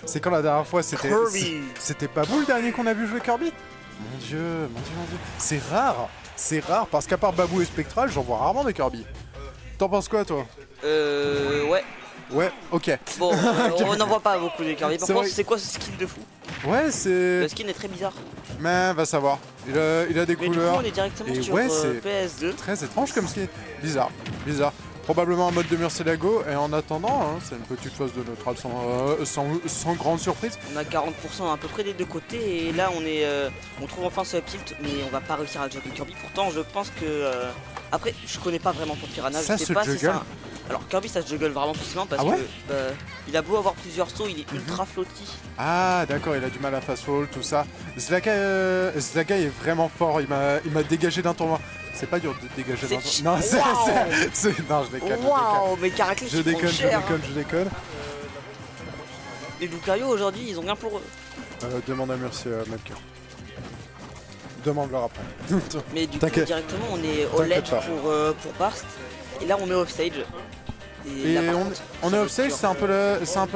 C'est quand la dernière fois c'était... Kirby. C'était pas vous le dernier qu'on a vu jouer Kirby? Mon dieu, mon dieu, mon dieu. C'est rare. C'est rare parce qu'à part Babou et Spectral, j'en vois rarement des Kirby. T'en penses quoi toi? Ouais. Ouais, ok. Bon, on n'en voit pas beaucoup des Kirby. Par contre, c'est quoi ce skin de fou? Ouais, c'est... Le skin est très bizarre. Mais va savoir. Il a des Mais couleurs. du coup, on est directement sur ouais, PS2. Très étrange comme skin. Bizarre, bizarre. Probablement un mode de Murcielago. Et en attendant, hein, c'est une petite phase de neutral sans grande surprise. On a 40% à peu près des deux côtés. Et là, on trouve enfin ce tilt. Mais on va pas réussir à juggle Kirby. Pourtant, je pense que... Après, je connais pas vraiment pour Piranha. Ça je sais se pas juggle. si ça... Alors Kirby ça se juggle vraiment facilement parce que il a beau avoir plusieurs sauts, il est ultra flotti. Ah d'accord, il a du mal à fast fall, tout ça. Zlagai est vraiment fort, il m'a dégagé d'un tournoi. C'est pas dur de dégager d'un tournoi. Non, non, je déconne. Waouh, mais Caraclès, je déconne. Les Lucario aujourd'hui, ils ont rien pour eux. Demande à Murcie Melker. Demande-leur après. Mais du coup, directement, on est au ledge pour Barst. Et là, on est offstage. Et on est offstage, c'est un peu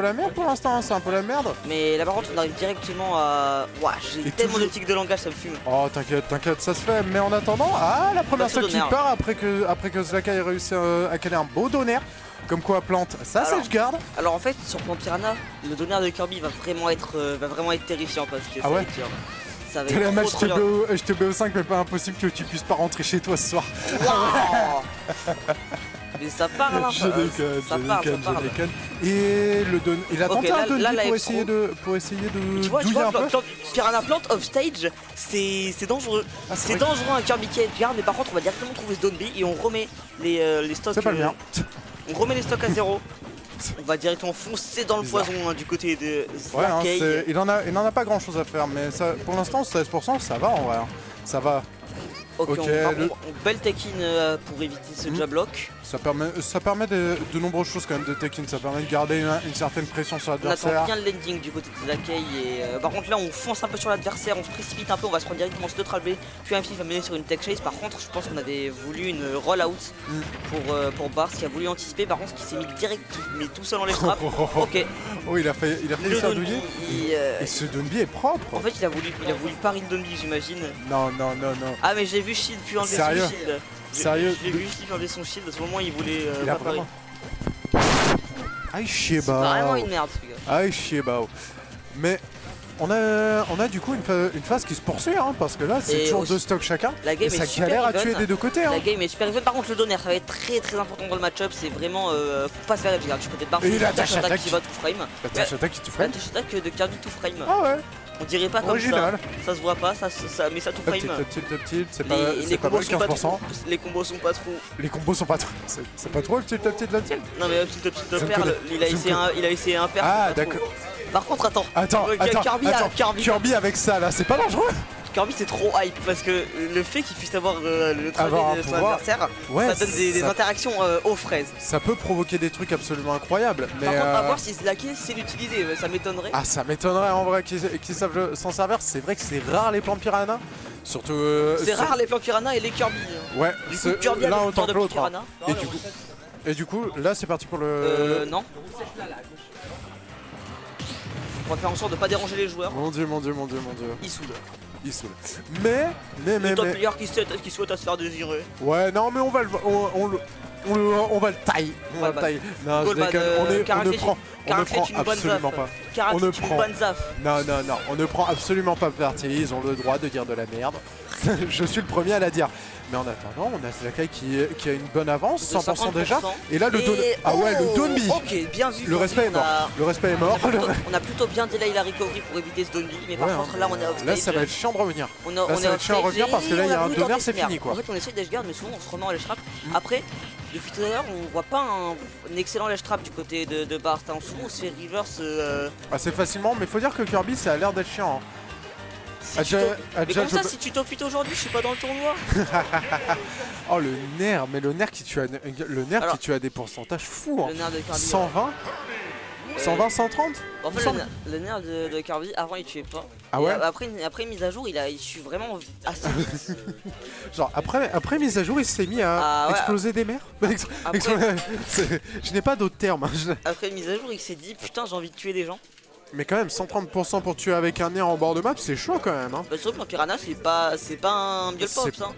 la merde pour l'instant, c'est un peu la merde. Mais là par contre on arrive directement à... Ouah, j'ai tellement de tics de langage, ça me fume. Oh t'inquiète, ça se fait. Mais en attendant, la première stock qui part après que Zlaka ait réussi à caler un beau donner. Comme quoi Plante, ça je garde. Alors en fait sur Plan Piranha, le donner de Kirby va vraiment être terrifiant parce que ça va être dur. Ça va être la match HTBO5 mais pas impossible que tu puisses pas rentrer chez toi ce soir. Wow. Mais ça parle hein, je déconne. Et il a tenté un Donby pour essayer de tu vois, un peu. Piranha Plant off stage, c'est dangereux. C'est dangereux un Kirby qui est garde, mais par contre on va directement trouver ce Donby et on remet les stocks. C'est pas le mien. On remet les stocks à zéro. On va directement foncer dans le poison hein, du côté de Zlakai. Ouais, il en a pas grand chose à faire, mais ça, pour l'instant 16% ça va en vrai. Ça va. Ok, on belle take-in pour éviter ce jab lock. Ça permet de nombreuses choses quand même de take-in, ça permet de garder une certaine pression sur l'adversaire. On attend bien le landing du côté de Zlakai et par contre là on fonce un peu sur l'adversaire, on se précipite un peu, on va se prendre directement ce neutral B, puis un va mener sur une tech chase. Par contre je pense qu'on avait voulu une roll-out pour Bars qui a voulu anticiper, par contre qui s'est mis direct, mais tout seul dans les trappes. Ok. Oh il a failli faire douiller. Et ce Donby est propre. En fait il a voulu pari le Donby j'imagine. Non. Ah mais j'ai vu Shield puis enlever son shield. Sérieux? J'ai vu Shield enlever son shield, à ce moment il voulait pas pari. Aïe c'est vraiment une merde ce gars. Aïe chiebao. Mais on a du coup une phase qui se poursuit hein, parce que là c'est toujours deux stocks chacun. La game et ça galère à tuer des deux côtés. La game est super even. Par contre le donner ça va être très important dans le match-up. C'est vraiment faut pas se faire edge guard. Tu peux peut-être et la dash attack qui va tout frame. La dash attack qui tout frame. La dash attack de Kirby tout frame. Ah ouais. On dirait pas comme ça, ça se voit pas, mais ça tout frame. Tilt, c'est pas mal 15%. Les combos sont pas trop. Les combos sont pas trop. C'est pas trop le tilt la tilt. Non mais tilt perle, il a essayé un perle. Ah d'accord. Par contre attends. Kirby avec ça là, c'est pas dangereux. Kirby c'est trop hype parce que le fait qu'il puisse avoir le travail de son adversaire, ça donne des interactions aux fraises. Ça peut provoquer des trucs absolument incroyables. Mais par contre à voir si Zlakai sait l'utiliser, ça m'étonnerait. Ah ça m'étonnerait en vrai qu'ils savent s'en servir. C'est vrai que c'est rare les plans Piranha. Surtout c'est rare les plans Piranha et les Kirby. Ouais, l'un autant que l'autre. Et du coup là c'est parti pour le... non. On va faire en sorte de pas déranger les joueurs. Mon dieu. Il saoule. Mais top player qui souhaite à se faire désirer. Ouais non mais on va le taille. On va le taille. Non, on ne prend absolument pas. On ne prend absolument pas parti. Ils ont le droit de dire de la merde. Je suis le premier à la dire. Mais en attendant, on a Zlakai qui a une bonne avance, 100% déjà. Et là, le Donby. Ok, bien vu. Le respect est mort. Le respect est mort. On a plutôt bien delay la recovery pour éviter ce Donby. Mais par contre, là, on est off stage. Là, ça va être chiant de revenir. Là, ça va être chiant de revenir parce que là, il y a un donner, c'est fini quoi. En fait, on essaie d'edge guard, mais souvent, on se remet en ledge trap. Après, depuis tout à l'heure, on voit pas un excellent ledge trap du côté de Barst. Souvent, on se fait reverse assez facilement. Mais faut dire que Kirby, ça a l'air d'être chiant. Mais comme ça, si tu top 8 aujourd'hui, je suis pas dans le tournoi. Oh le nerf, mais le nerf qui tue à des pourcentages fous. Hein. Le nerf de Kirby. 120 120, 130 En fait, le nerf de Kirby, avant il tuait pas. Ah ouais. Après mise à jour, il tue vraiment assez vite. Genre après mise à jour, il s'est mis à exploser des mers. Je n'ai pas d'autres termes. Après mise à jour, il s'est dit putain, j'ai envie de tuer des gens. Mais quand même, 130% pour tuer avec un air en bord de map, c'est chaud quand même. Hein. Bah, sauf que Piranha, c'est pas un miel pops. Hein.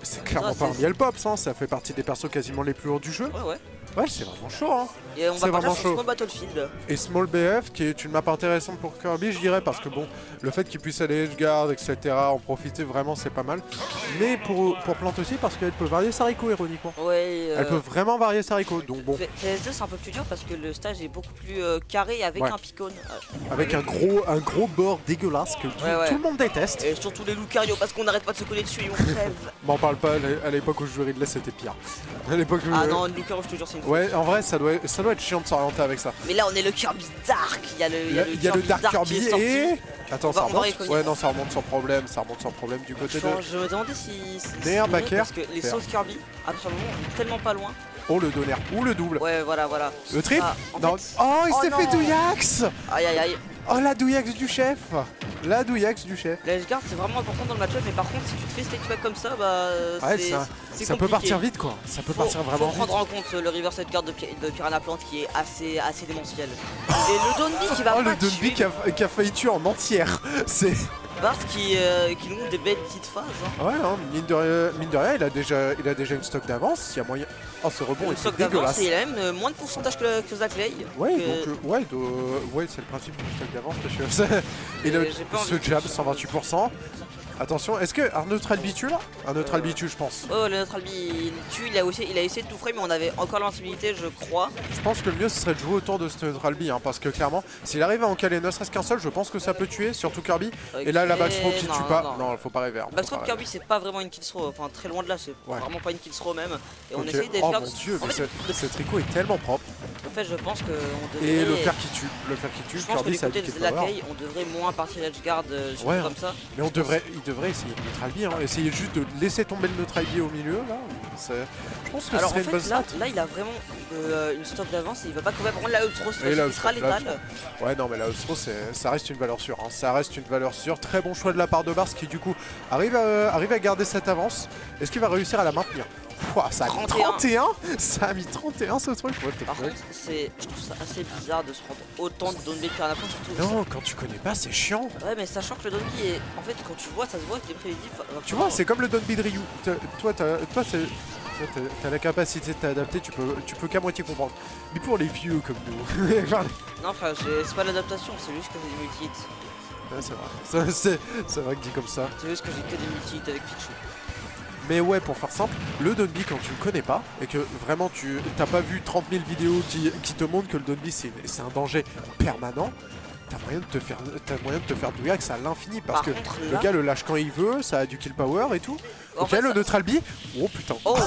C'est clairement pas un miel pops, hein. Ça fait partie des persos quasiment les plus hauts du jeu. Ouais. Ouais, c'est vraiment chaud. Hein. Et on va partir sur Small Battlefield. Et Small BF, qui est une map intéressante pour Kirby, je dirais, parce que bon, le fait qu'il puisse aller edgeguard, etc., en profiter vraiment, c'est pas mal. Mais pour Plante aussi, parce qu'elle peut varier sa Rico, ironiquement. Ouais. Elle peut vraiment varier sa Rico, donc bon. PS2, c'est un peu plus dur parce que le stage est beaucoup plus carré avec un picône. Avec un gros bord dégueulasse que tout le monde déteste. Et surtout les Lucario, parce qu'on n'arrête pas de se coller dessus et on crève. M'en parle pas, à l'époque où je jouais Ridley, c'était pire. À l'époque Ah non, Lucario, je te jure, c'est une ouais, en vrai, ça doit être chiant de s'orienter avec ça. Mais là, on est le Kirby Dark. Il y a le Dark Kirby et... Attends, ça remonte. Ouais, non, ça remonte sans problème. Du côté de... Je me demandais si Nair, backer. Parce que les sauces Kirby, absolument, on est tellement pas loin. Oh, le donner ou le double. Ouais, voilà. Le triple non. Fait... Oh, il s'est fait douillax. Aïe. Oh, la douillax du chef. La douillax du chef. La edgeguard, c'est vraiment important dans le match-up, mais par contre, si tu te fais stage back comme ça, bah. Ouais, ça peut partir vite, quoi. Ça peut partir vraiment vite. Faut prendre en compte le reverse edgeguard de Piranha Plant qui est assez démentiel. Et le Donby qui va. Oh, le Donby qui a failli tuer en entière. C'est. Barth qui nous montre des belles petites phases. Hein. Ouais, hein, mine de rien, il a déjà une stock d'avance. Il y a moyen. Oh, ce rebond est stock dégueulasse. Et il a même moins de pourcentage que Zackley. Ouais, donc ouais, c'est le principe du stock d'avance, monsieur. Et ce jab, 128%. Attention, est-ce que un neutral tue là? Un neutral tue, je pense. Oh, le neutral il tue, il a essayé de tout frame, mais on avait encore l'invincibilité, je crois. Je pense que le mieux ce serait de jouer autour de ce neutral B, hein, parce que clairement, s'il arrive à en caler ne serait-ce qu'un seul, je pense que ça peut tuer, surtout Kirby. Okay. Et là, la backthrow qui tue pas. Non, faut pas rêver. Backthrow de Kirby, c'est pas vraiment une kill throw, enfin très loin de là, c'est vraiment pas une kill throw même. Et on essaye de faire. Oh mon dieu, mais ce tricot est tellement propre. En fait, je pense qu'on devrait. Et le fer qui tue. Je pense que du côté de Lacaille, on devrait moins partir edgeguard comme ça. Mais il devrait essayer de neutral B, hein. Essayer juste de laisser tomber le neutral B au milieu là. Je pense que ce serait une bonne strat. Là, il a vraiment une stop d'avance et il va pas quand même prendre la up throw, il sera létal. Ouais, non, mais la up throw, ça reste une valeur sûre. Hein. Ça reste une valeur sûre. Très bon choix de la part de Bars qui, du coup, arrive à garder cette avance. Est-ce qu'il va réussir à la maintenir? Wow, ça a mis 31. Ça a mis 31 ce truc. Par contre, je trouve ça assez bizarre de se prendre autant de Donby de Piranha Plant surtout. Non, quand tu connais pas, c'est chiant. Ouais, mais sachant que le Donby est. En fait, quand tu vois, ça se voit qu'il est prévisible. Tu vois, c'est comme le Donby de Ryu. Toi, t'as la capacité de t'adapter, tu peux qu'à moitié comprendre. Mais pour les vieux comme nous. Non, frère, c'est pas l'adaptation, c'est juste que j'ai des multi-hits. Ouais, c'est vrai. C'est vrai que dit comme ça. C'est juste que j'ai que des multi-hits avec Pichu. Mais ouais, pour faire simple, le Donby quand tu le connais pas et que vraiment tu t'as pas vu 30 000 vidéos qui te montrent que le Donby c'est un danger permanent, t'as moyen de te faire douillax à l'infini parce que le gars le lâche quand il veut, ça a du kill power et tout. Ok, le neutral B. Oh putain. Oh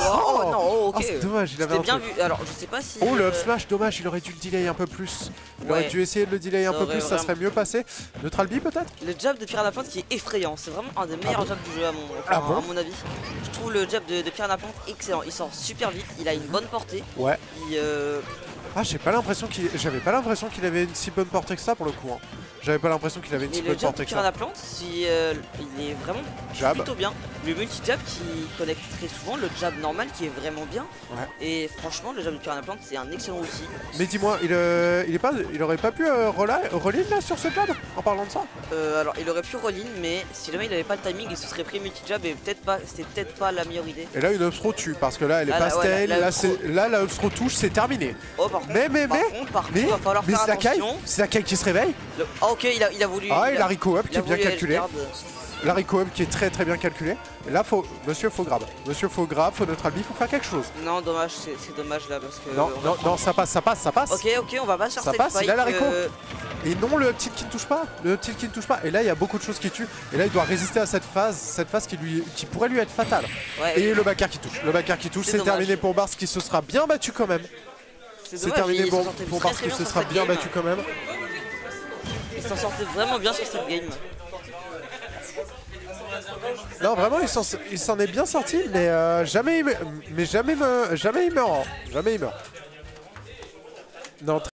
non, ok. C'est dommage, il avait un bien vu. Alors, je sais pas si. Oh, le up smash, dommage, il aurait dû le delay un peu plus. Il aurait dû essayer de le delay un peu plus, ça serait mieux passé. Neutral B peut-être. Le jab de Piranha Plant qui est effrayant, c'est vraiment un des meilleurs jabs du jeu à mon avis. Je trouve le jab de Piranha Plant excellent, il sort super vite, il a une bonne portée. Ouais. Ah, j'avais pas l'impression qu'il avait une si bonne portée que ça pour le coup. Hein. J'avais pas l'impression qu'il avait une si bonne portée que ça. Le jab de Piranha Plant, il est vraiment plutôt bien. Le multi-jab qui connecte très souvent, le jab normal qui est vraiment bien. Ouais. Et franchement, le jab de Piranha Plant, c'est un excellent outil. Mais dis-moi, il aurait pas pu roll-in là sur ce jab en parlant de ça? Alors, il aurait pu roll-in, mais si jamais il avait pas le timing, il se serait pris multi-jab et c'était peut-être pas la meilleure idée. Et là, une up-throw tue parce que là, elle est pastel. Là, la up-throw touche, c'est terminé. Oh, par contre, il va falloir faire attention. C'est Lacaille qui se réveille. Ah, ok, il a voulu. Ah, et la Rico Up qui est bien calculée. La Rico Up qui est très bien calculée. Et là, monsieur faut grab. Monsieur faut grab, faut neutral B, faut faire quelque chose. Non, dommage, c'est dommage là parce que. Non, ça passe. Ok, on va pas chercher. Ça passe, il a la Rico. Et non, le petit qui ne touche pas. Le petit qui ne touche pas. Et là, il y a beaucoup de choses qui tuent. Et là, il doit résister à cette phase qui pourrait lui être fatale. Ouais, et le backer qui touche. Le backer qui touche, c'est terminé pour Bars qui se sera bien battu quand même. C'est terminé pour Bars qui se sera bien battu quand même. Il s'en sortait vraiment bien sur cette game. Non, vraiment, il s'en est bien sorti, mais jamais il meurt. Jamais il meurt. Non,